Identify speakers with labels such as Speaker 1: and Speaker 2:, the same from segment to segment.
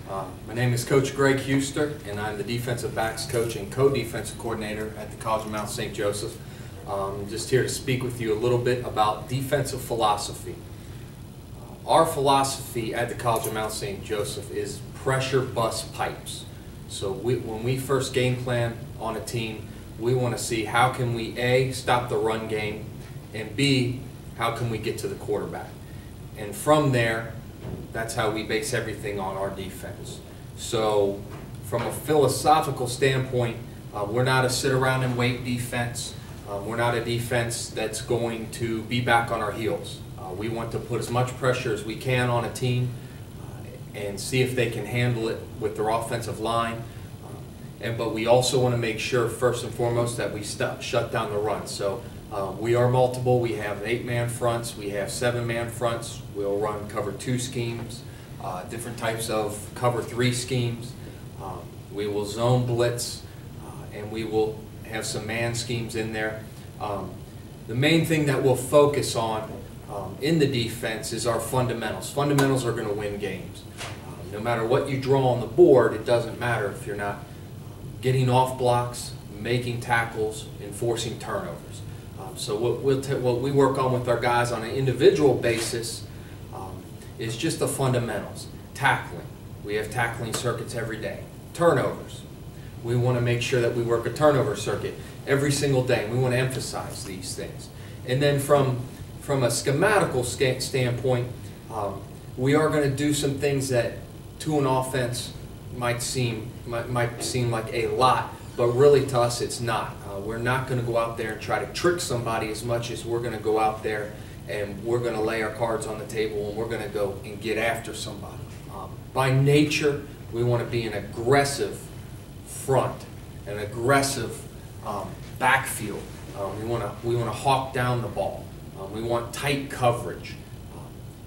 Speaker 1: My name is Coach Greg Huster, and I'm the defensive backs coach and co-defensive coordinator at the College of Mount St. Joseph. Just here to speak with you a little bit about defensive philosophy. Our philosophy at the College of Mount St. Joseph is pressure bust pipes. So when we first game plan on a team, we want to see how can we A, stop the run game, and B, how can we get to the quarterback. And from there, that's how we base everything on our defense. So from a philosophical standpoint, we're not a sit around and wait defense. We're not a defense that's going to be back on our heels. We want to put as much pressure as we can on a team and see if they can handle it with their offensive line. But we also want to make sure, first and foremost, that we shut down the run. So we are multiple. We have 8-man fronts. We have 7-man fronts. We'll run cover 2 schemes, different types of cover 3 schemes. We will zone blitz, and we will have some man schemes in there. The main thing that we'll focus on in the defense is our fundamentals. Fundamentals are going to win games. No matter what you draw on the board, it doesn't matter if you're not getting off blocks, making tackles, and forcing turnovers. So what we work on with our guys on an individual basis is just the fundamentals. Tackling. We have tackling circuits every day. Turnovers. We want to make sure that we work a turnover circuit every single day. We want to emphasize these things. And then from a schematical standpoint, we are going to do some things that to an offense might seem like a lot, but really to us it's not. We're not going to go out there and try to trick somebody as much as we're going to go out there and we're going to lay our cards on the table and we're going to go and get after somebody. By nature, we want to be an aggressive front, an aggressive backfield. We want to hawk down the ball. We want tight coverage,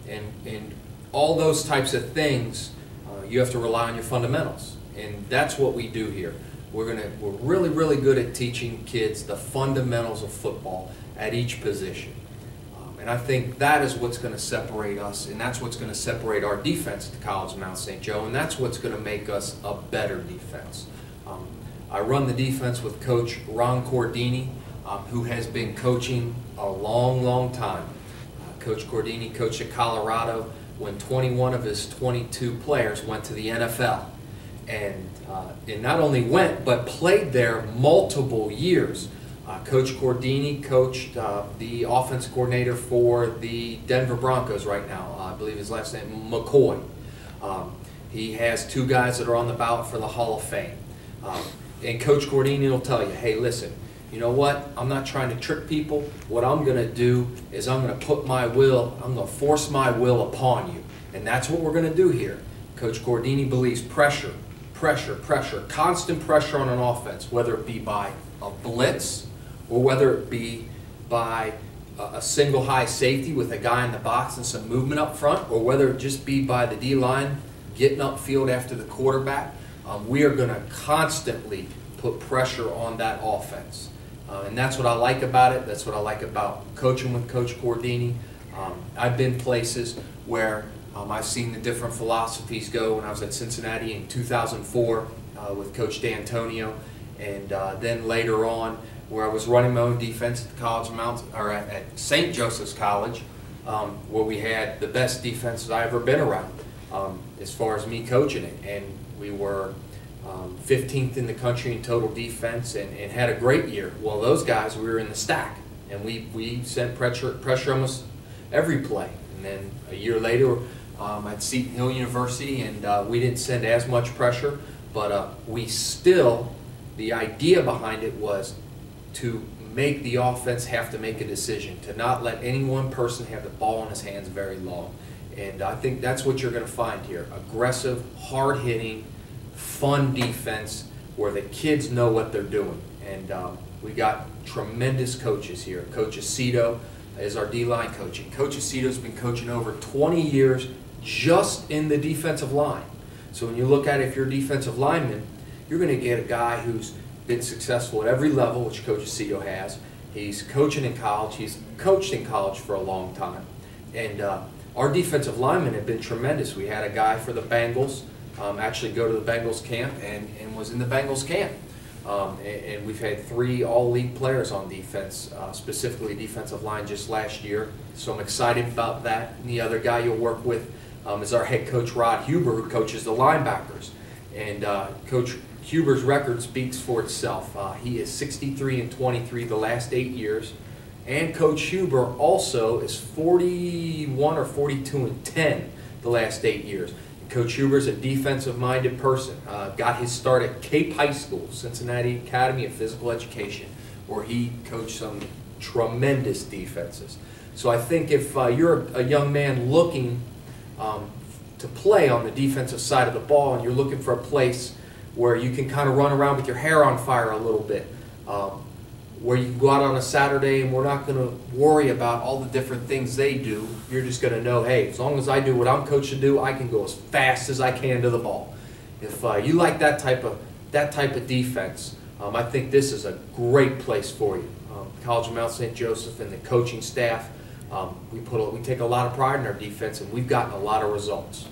Speaker 1: and all those types of things. You have to rely on your fundamentals, and that's what we do here. We're really good at teaching kids the fundamentals of football at each position, and I think that is what's going to separate us, and that's what's going to separate our defense at the College of Mount St. Joe, and that's what's going to make us a better defense. I run the defense with Coach Ron Cordini, who has been coaching a long time. Coach Cordini coached at Colorado when 21 of his 22 players went to the NFL. And not only went, but played there multiple years. Coach Cordini coached the offensive coordinator for the Denver Broncos right now. I believe his last name, McCoy. He has 2 guys that are on the ballot for the Hall of Fame. And Coach Cordini will tell you, hey, listen, you know what? I'm not trying to trick people. What I'm going to do is I'm going to put my will, I'm going to force my will upon you. And that's what we're going to do here. Coach Cordini believes pressure, constant pressure on an offense, whether it be by a blitz or whether it be by a single high safety with a guy in the box and some movement up front, or whether it just be by the D-line getting upfield after the quarterback. We are going to constantly put pressure on that offense. And that's what I like about it. That's what I like about coaching with Coach Cordini. I've been places where I've seen the different philosophies go. When I was at Cincinnati in 2004 with Coach D'Antonio, and then later on where I was running my own defense at the College of at St. Joseph's College, where we had the best defenses I ever been around as far as me coaching it, and we were 15th in the country in total defense and had a great year. Well, those guys, we were in the stack, and we sent pressure almost every play. And then a year later at Seton Hill University, and we didn't send as much pressure, but we still, the idea behind it was to make the offense have to make a decision, to not let any one person have the ball in his hands very long. And I think that's what you're going to find here. Aggressive, hard-hitting, fun defense where the kids know what they're doing. And we got tremendous coaches here. Coach Aceto is our D-line coach. And Coach Aceto's been coaching over 20 years just in the defensive line. So when you look at it, if you're a defensive lineman, you're going to get a guy who's been successful at every level, which Coach Aceto has. He's coaching in college. He's coached in college for a long time. And our defensive linemen have been tremendous. We had a guy for the Bengals actually go to the Bengals camp and was in the Bengals camp. And we've had 3 all-league players on defense, specifically defensive line, just last year. So I'm excited about that. And the other guy you'll work with is our head coach, Rod Huber, who coaches the linebackers. And Coach Huber's record speaks for itself. He is 63-23 the last 8 years. And Coach Huber also is 41 or 42-10 the last 8 years. Coach Huber's a defensive-minded person. Got his start at Cape High School, Cincinnati Academy of Physical Education, where he coached some tremendous defenses. So I think if you're a young man looking to play on the defensive side of the ball and you're looking for a place where you can kind of run around with your hair on fire a little bit, where you can go out on a Saturday and we're not going to worry about all the different things they do. You're just going to know, hey, as long as I do what I'm coached to do, I can go as fast as I can to the ball. If you like that type of defense, I think this is a great place for you. College of Mount St. Joseph and the coaching staff, we take a lot of pride in our defense, and we've gotten a lot of results.